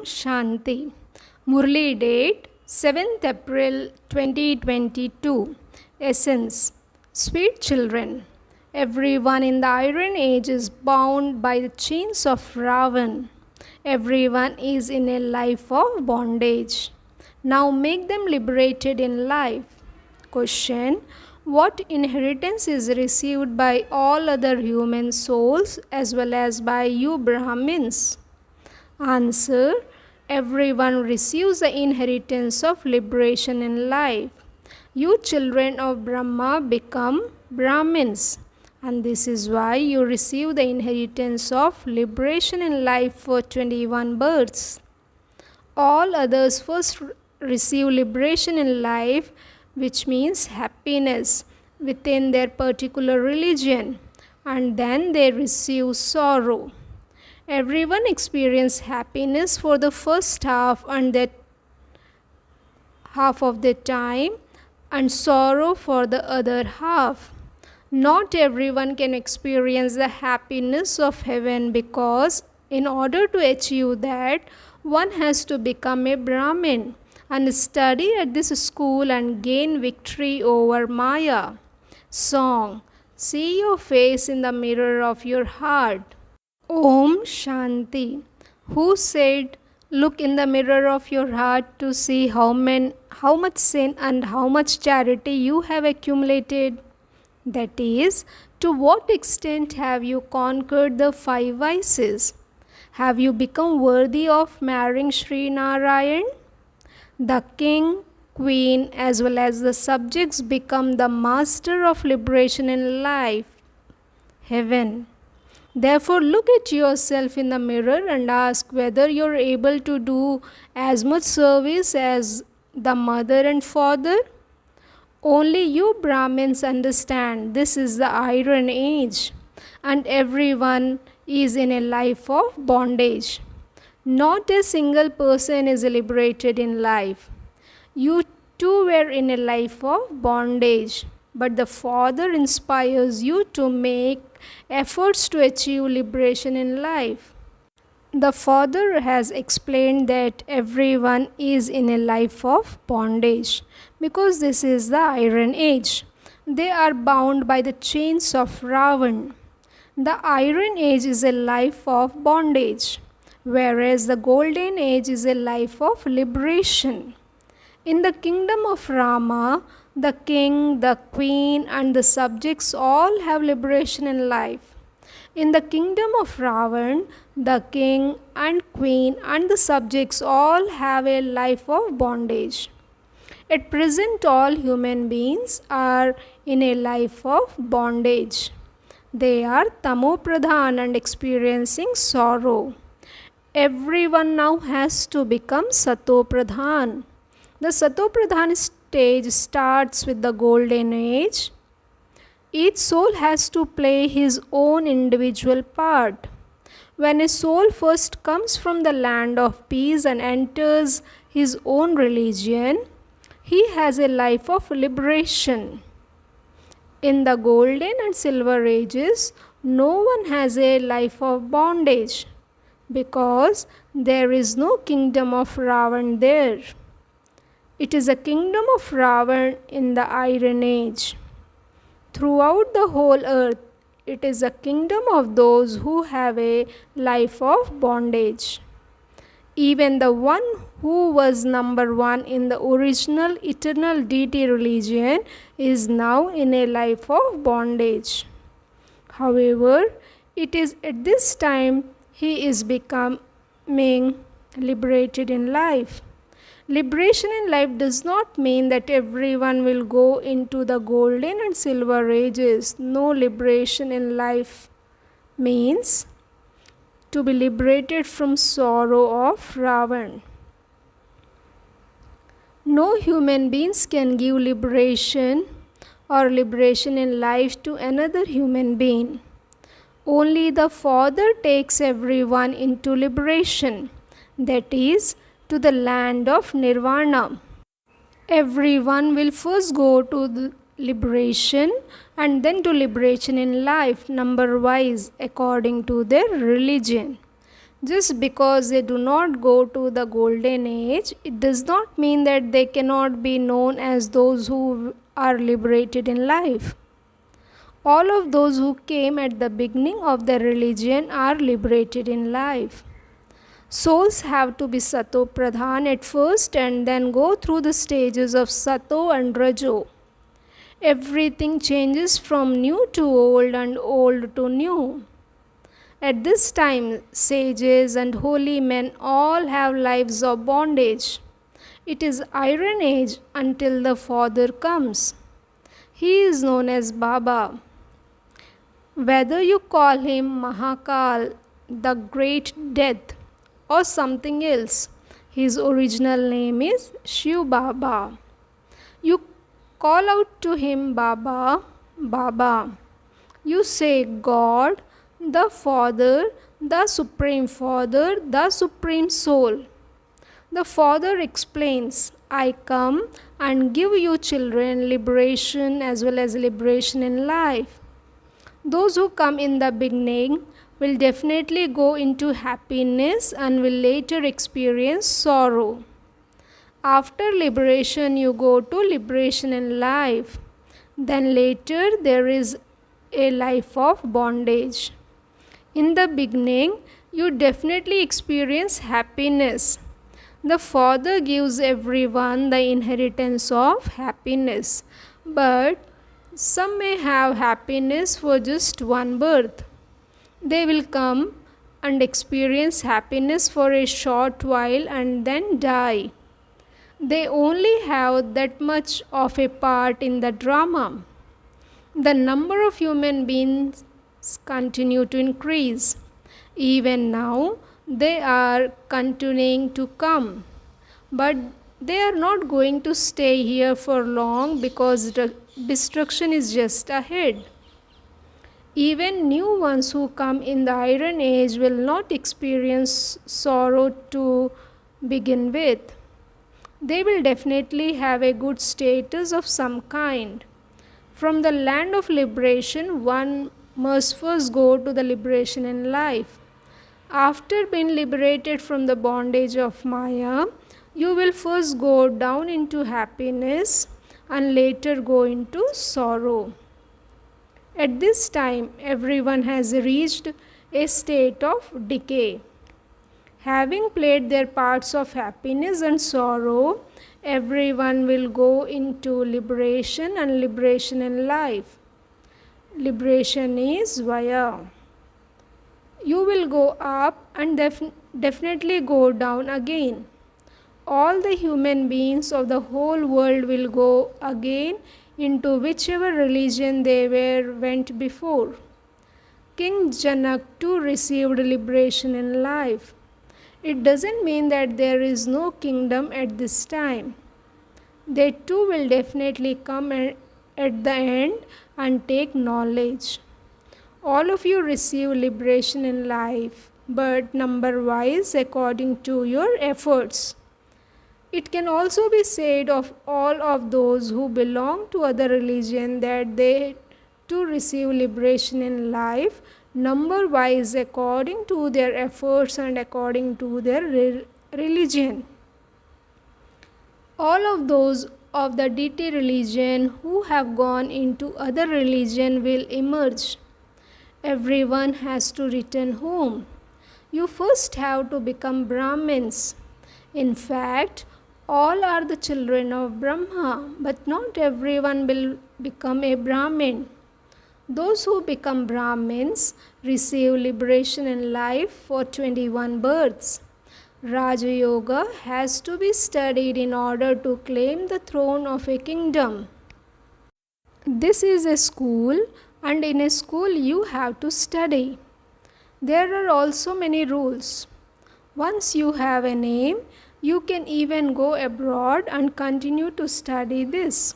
Shanti. Murli date 7th April 2022. Essence. Sweet children, everyone in the Iron Age is bound by the chains of Ravan. Everyone is in a life of bondage. Now make them liberated in life. Question. What inheritance is received by all other human souls as well as by you Brahmins? Answer. Everyone receives the inheritance of liberation in life. You children of Brahma become Brahmins, and this is why you receive the inheritance of liberation in life for 21 births. All others first receive liberation in life, which means happiness within their particular religion, and then they receive sorrow. Everyone experiences happiness for the first half and that half of the time, and sorrow for the other half. Not everyone can experience the happiness of heaven, because in order to achieve that, one has to become a Brahmin and study at this school and gain victory over Maya. Song. See your face in the mirror of your heart. Om Shanti. Who said, look in the mirror of your heart to see how much sin and how much charity you have accumulated? That is, to what extent have you conquered the 5 vices? Have you become worthy of marrying Sri Narayan? The king, queen, as well as the subjects become the master of liberation in life, heaven. Therefore, look at yourself in the mirror and ask whether you are able to do as much service as the mother and father. Only you Brahmins understand this is the Iron Age, and everyone is in a life of bondage. Not a single person is liberated in life. You too were in a life of bondage, but the Father inspires you to make efforts to achieve liberation in life. The Father has explained that everyone is in a life of bondage because this is the Iron Age. They are bound by the chains of Ravan. The Iron Age is a life of bondage, whereas the Golden Age is a life of liberation. In the kingdom of Rama, the king, the queen, and the subjects all have liberation in life. In the kingdom of Ravan, the king and queen and the subjects all have a life of bondage. At present, all human beings are in a life of bondage. They are tamopradhan and experiencing sorrow. Everyone now has to become satopradhan. The satopradhan stage starts with the Golden Age. Each soul has to play his own individual part. When a soul first comes from the land of peace and enters his own religion, he has a life of liberation. In the Golden and Silver Ages, no one has a life of bondage, because there is no kingdom of Ravan there. It is a kingdom of Ravan in the Iron Age. Throughout the whole earth, it is a kingdom of those who have a life of bondage. Even the one who was number 1 in the original eternal deity religion is now in a life of bondage. However, it is at this time he is becoming liberated in life. Liberation in life does not mean that everyone will go into the Golden and Silver Ages. No, liberation in life means to be liberated from sorrow of Ravan. No human beings can give liberation or liberation in life to another human being. Only the Father takes everyone into liberation, that is, to the land of Nirvana. Everyone will first go to the liberation and then to liberation in life, number wise, according to their religion. Just because they do not go to the golden age, it does not mean that they cannot be known as those who are liberated in life. All of those who came at the beginning of the religion are liberated in life. Souls have to be Sato Pradhan at first and then go through the stages of Sato and Rajo. Everything changes from new to old and old to new. At this time, sages and holy men all have lives of bondage. It is Iron Age until the Father comes. He is known as Baba. Whether you call him Mahakal, the Great Death, or something else, his original name is Shiv Baba. You call out to him Baba, Baba. You say God, the Father, the Supreme Father, the Supreme Soul. The Father explains, I come and give you children liberation as well as liberation in life. Those who come in the beginning will definitely go into happiness and will later experience sorrow. After liberation, you go to liberation in life. Then later, there is a life of bondage. In the beginning, you definitely experience happiness. The Father gives everyone the inheritance of happiness, but some may have happiness for just one birth. They will come and experience happiness for a short while and then die. They only have that much of a part in the drama. The number of human beings continue to increase. Even now, they are continuing to come. But they are not going to stay here for long because the destruction is just ahead. Even new ones who come in the Iron Age will not experience sorrow to begin with. They will definitely have a good status of some kind. From the land of liberation, one must first go to the liberation in life. After being liberated from the bondage of Maya, you will first go down into happiness and later go into sorrow. At this time, everyone has reached a state of decay. Having played their parts of happiness and sorrow, everyone will go into liberation and liberation in life. Liberation is vaya. You will go up and definitely go down again. All the human beings of the whole world will go again into whichever religion they went before. King Janak too received liberation in life. It doesn't mean that there is no kingdom at this time. They too will definitely come at the end and take knowledge. All of you receive liberation in life, but number wise according to your efforts. It can also be said of all of those who belong to other religion that they too receive liberation in life, number wise according to their efforts and according to their religion. All of those of the deity religion who have gone into other religion will emerge. Everyone has to return home. You first have to become Brahmins. In fact, all are the children of Brahma, but not everyone will become a Brahmin. Those who become Brahmins receive liberation in life for 21 births. Raja Yoga has to be studied in order to claim the throne of a kingdom. This is a school, and in a school you have to study. There are also many rules. Once you have a name, you can even go abroad and continue to study this.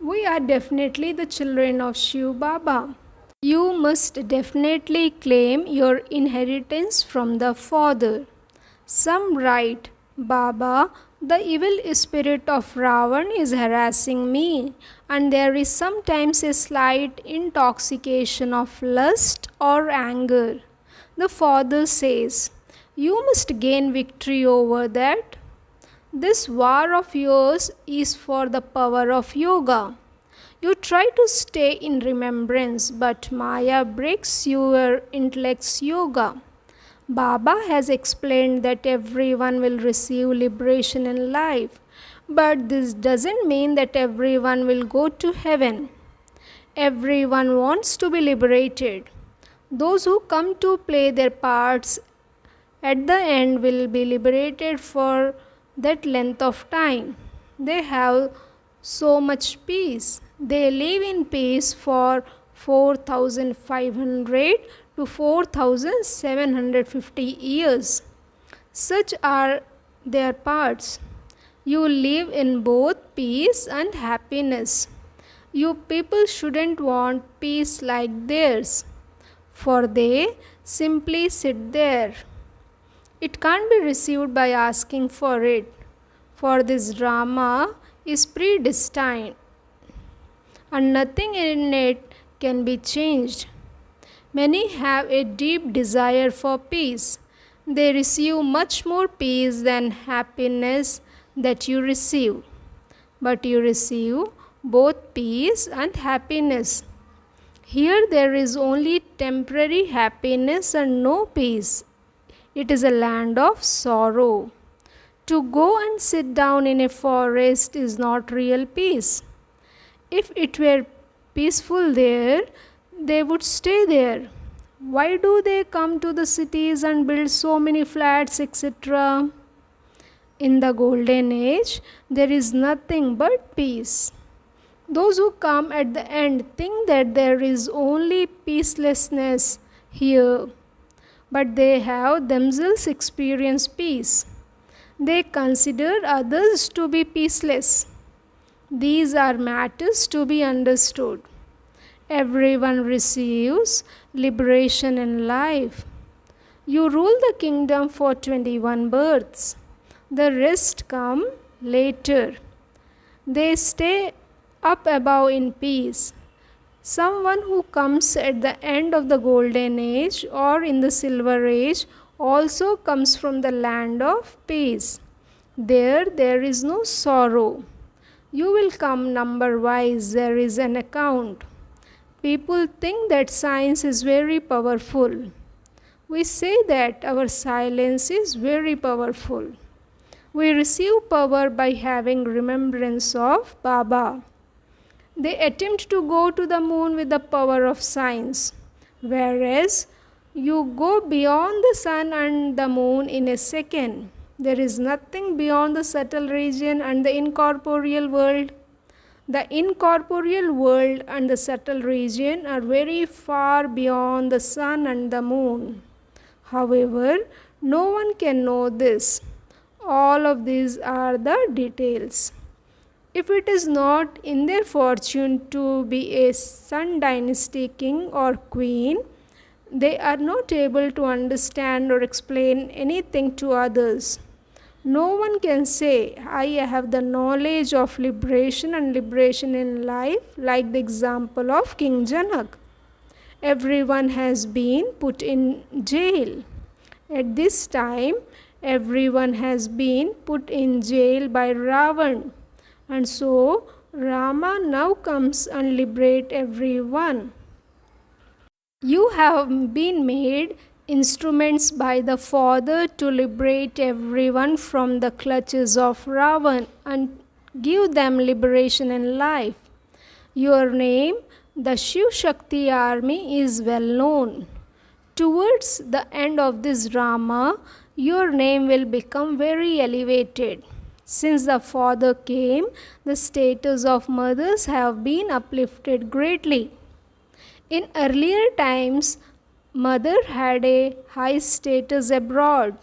We are definitely the children of Shiv Baba. You must definitely claim your inheritance from the Father. Some write, Baba, the evil spirit of Ravan is harassing me, and there is sometimes a slight intoxication of lust or anger. The Father says, You must gain victory over that. This war of yours is for the power of yoga. You try to stay in remembrance, but Maya breaks your intellect's yoga. Baba has explained that everyone will receive liberation in life, but this doesn't mean that everyone will go to heaven. Everyone wants to be liberated. Those who come to play their parts at the end will be liberated for that length of time. They have so much peace. They live in peace for 4,500 to 4,750 years. Such are their parts. You live in both peace and happiness. You people shouldn't want peace like theirs, for they simply sit there. It can't be received by asking for it, for this drama is predestined and nothing in it can be changed. Many have a deep desire for peace. They receive much more peace than happiness that you receive. But you receive both peace and happiness. Here there is only temporary happiness and no peace. It is a land of sorrow. To go and sit down in a forest is not real peace. If it were peaceful there, they would stay there. Why do they come to the cities and build so many flats, etc.? In the golden age, there is nothing but peace. Those who come at the end think that there is only peacelessness here, but they have themselves experienced peace. They consider others to be peaceless. These are matters to be understood. Everyone receives liberation in life. You rule the kingdom for 21 births. The rest come later. They stay up above in peace. Someone who comes at the end of the golden age or in the silver age also comes from the land of peace. There is no sorrow. You will come number wise, there is an account. People think that science is very powerful. We say that our silence is very powerful. We receive power by having remembrance of Baba. They attempt to go to the moon with the power of science, whereas you go beyond the sun and the moon in a second. There is nothing beyond the subtle region and the incorporeal world. The incorporeal world and the subtle region are very far beyond the sun and the moon. However, no one can know this. All of these are the details. If it is not in their fortune to be a Sun dynasty king or queen, they are not able to understand or explain anything to others. No one can say, I have the knowledge of liberation and liberation in life, like the example of King Janak. Everyone has been put in jail. At this time, everyone has been put in jail by Ravan. And so, Rama now comes and liberate everyone. You have been made instruments by the Father to liberate everyone from the clutches of Ravan and give them liberation in life. Your name, the Shiv Shakti army, is well known. Towards the end of this drama, your name will become very elevated. Since the Father came, the status of mothers have been uplifted greatly. In earlier times, mother had a high status abroad.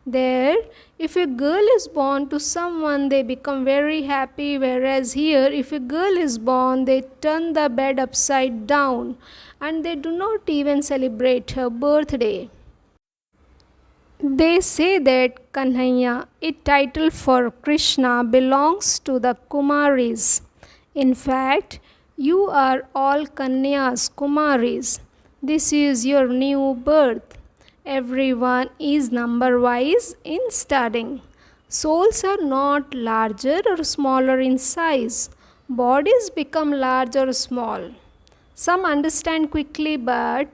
There, if a girl is born to someone, they become very happy, whereas here, if a girl is born, they turn the bed upside down and they do not even celebrate her birthday. They say that Kanhaiya, a title for Krishna, belongs to the Kumaris. In fact, you are all Kanyas, Kumaris. This is your new birth. Everyone is number wise in studying. Souls are not larger or smaller in size. Bodies become large or small. Some understand quickly, but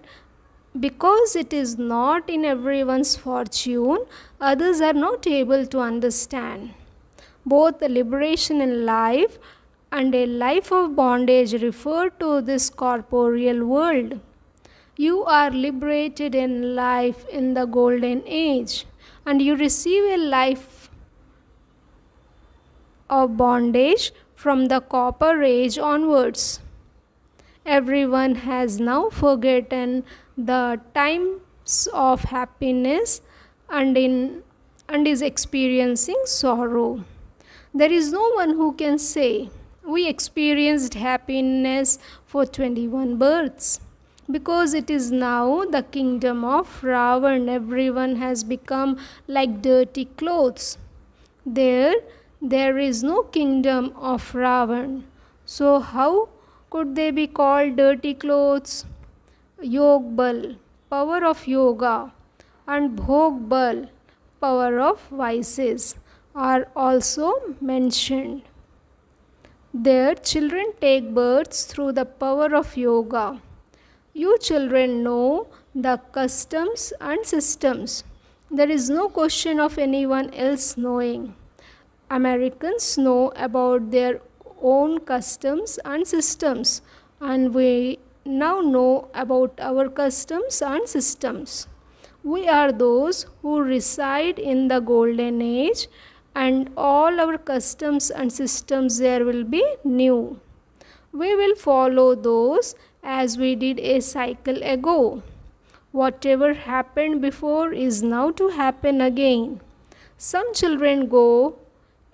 because it is not in everyone's fortune, others are not able to understand. Both the liberation in life and a life of bondage refer to this corporeal world. You are liberated in life in the golden age, and you receive a life of bondage from the copper age onwards. Everyone has now forgotten the times of happiness and is experiencing sorrow. There is no one who can say, "We experienced happiness for 21 births." Because it is now the kingdom of Ravan, everyone has become like dirty clothes. There is no kingdom of Ravan. So how could they be called dirty clothes? Yogbal, power of yoga, and Bhogbal, power of vices, are also mentioned. Their children take births through the power of yoga. You children know the customs and systems. There is no question of anyone else knowing. Americans know about their own customs and systems, and we now know about our customs and systems. We are those who reside in the golden age, and all our customs and systems there will be new. We will follow those as we did a cycle ago. Whatever happened before is now to happen again. Some children go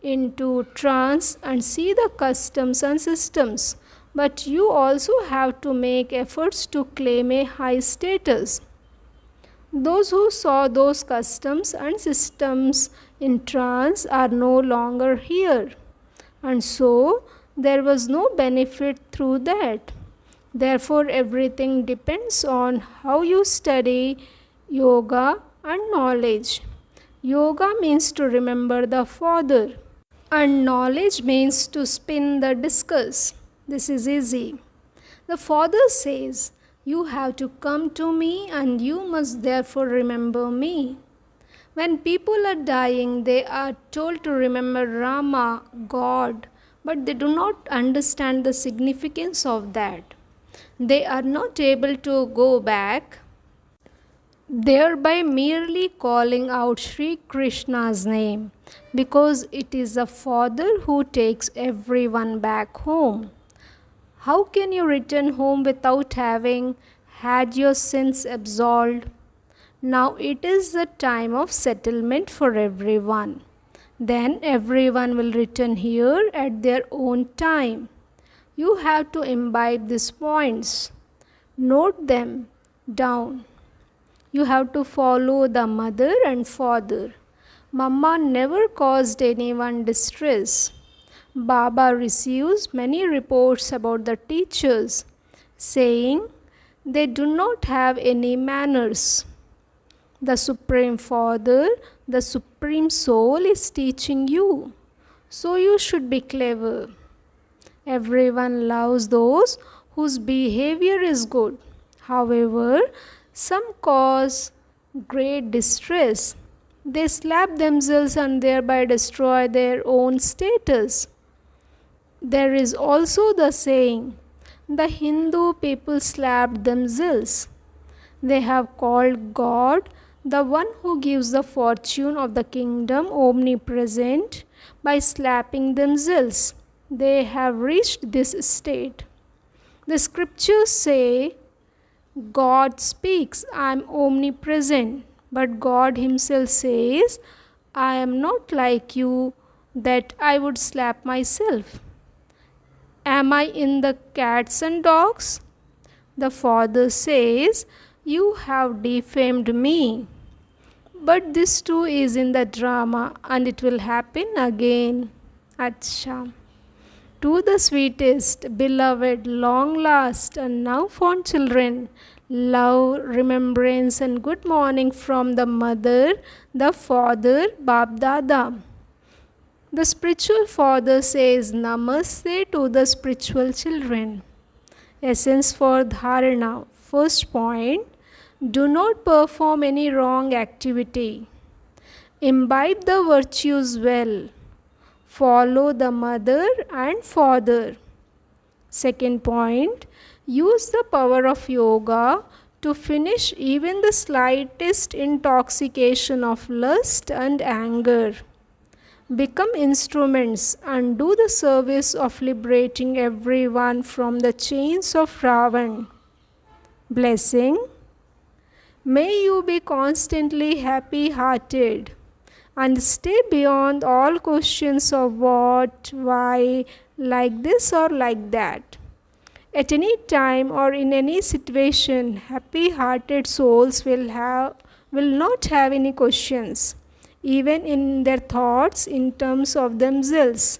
into trance and see the customs and systems, but you also have to make efforts to claim a high status. Those who saw those customs and systems in trance are no longer here, and so there was no benefit through that. Therefore, everything depends on how you study yoga and knowledge. Yoga means to remember the Father, and knowledge means to spin the discus. This is easy. The Father says, "You have to come to me, and you must therefore remember me." When people are dying, they are told to remember Rama, God, but they do not understand the significance of that. They are not able to go back, thereby merely calling out Sri Krishna's name, because it is the Father who takes everyone back home. How can you return home without having had your sins absolved? Now it is the time of settlement for everyone. Then everyone will return here at their own time. You have to imbibe these points. Note them down. You have to follow the mother and father. Mama never caused anyone distress. Baba receives many reports about the teachers, saying they do not have any manners. The Supreme Father, the Supreme Soul is teaching you. So you should be clever. Everyone loves those whose behavior is good. However, some cause great distress. They slap themselves and thereby destroy their own status. There is also the saying, the Hindu people slapped themselves. They have called God the one who gives the fortune of the kingdom omnipresent by slapping themselves. They have reached this state. The scriptures say, God speaks, I am omnipresent. But God himself says, I am not like you that I would slap myself. Am I in the cats and dogs? The Father says, you have defamed me. But this too is in the drama, and it will happen again. Acha. To the sweetest, beloved, long last, and now fond children, love, remembrance, and good morning from the mother, the father, Bab Dada. The spiritual father says Namaste to the spiritual children. Essence for Dharana. First point, do not perform any wrong activity. Imbibe the virtues well. Follow the mother and father. Second point, use the power of yoga to finish even the slightest intoxication of lust and anger. Become instruments and do the service of liberating everyone from the chains of Ravan. Blessing. May you be constantly happy-hearted and stay beyond all questions of what, why, like this or like that. At any time or in any situation, happy-hearted souls will not have any questions, even in their thoughts, in terms of themselves,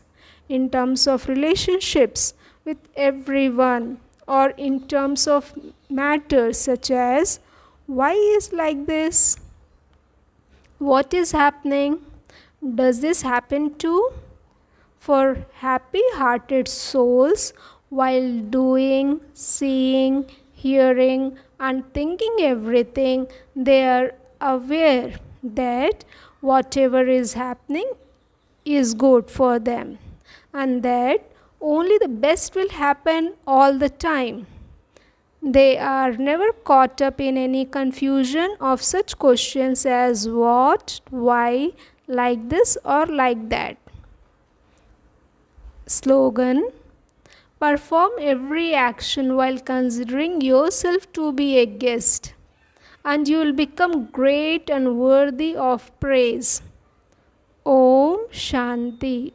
in terms of relationships with everyone, or in terms of matters such as why is like this, what is happening, does this happen too? For happy-hearted souls, while doing, seeing, hearing and thinking everything, they are aware that whatever is happening is good for them and that only the best will happen all the time. They are never caught up in any confusion of such questions as what, why, like this or like that. Slogan: perform every action while considering yourself to be a guest, and you will become great and worthy of praise. Om Shanti.